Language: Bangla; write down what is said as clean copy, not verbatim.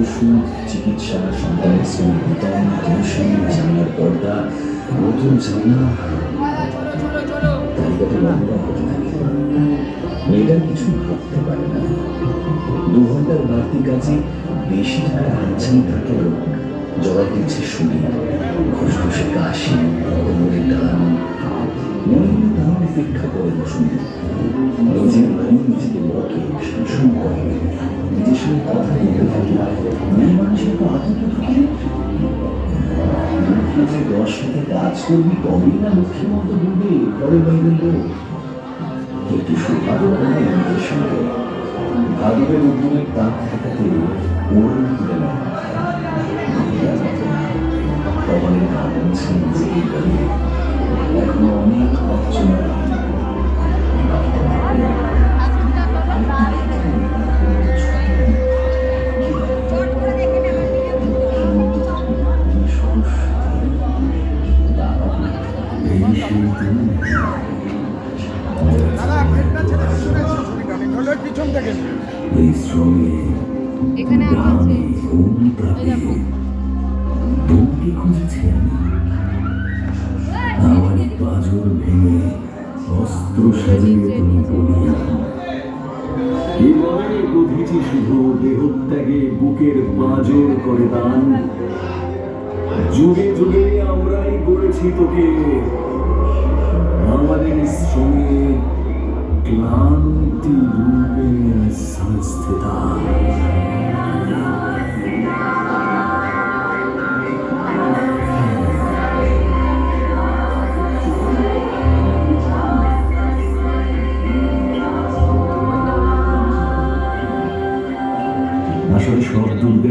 ওষুধ, চিকিৎসা, সন্তানের স্কুল বেতন, টিউশন, জানার পর্দা, নতুন জানা, তালিকাটা লম্বা হতে থাকে। মেয়েটা কিছু ভাবতে পারে না। 2 ঘন্টার বাড়তি কাজে বেশি টাকা আমদানি থাকলেও জবাব দিচ্ছে শুনি, ঘুষঘুষে কাশি, কোমরে টান। মনে মনে তারা অপেক্ষা করে বসুন। নিজের বাড়ি নিজেকে বকে, শাসন করে, নিজের সঙ্গে কথা বলতে থাকে। মেয়ে মানুষের তো আতঙ্ক থাকে। যে 10 টাকা কাজ করবি তবেই না লক্ষ্মীর মতো বলবে পরের বাইরের লোক। একটু সুভাবও করে নিজের সঙ্গে ভাবের উদ্যোগের তাপ ঠেকাতে ওড়ন তুলে নেয়। কপালের ঘাম মুছে নিজেকে বলে এখনো অনেক অর্চনা। এখানে বউকে খুঁজেছি আমি, আমার পাঁজর ভেঙে অস্ত্র সাজিয়ে তুমি বলিয়া কি বলে বুঝেছি শুধু দেহত্যাগে বুকের পাঁজর করে দান। যুগে যুগে আমরাই গড়েছি তোকে, আমাদের শ্রমে ক্লান্তি রূপে সংস্থিতা। আসলে সব দুর্গে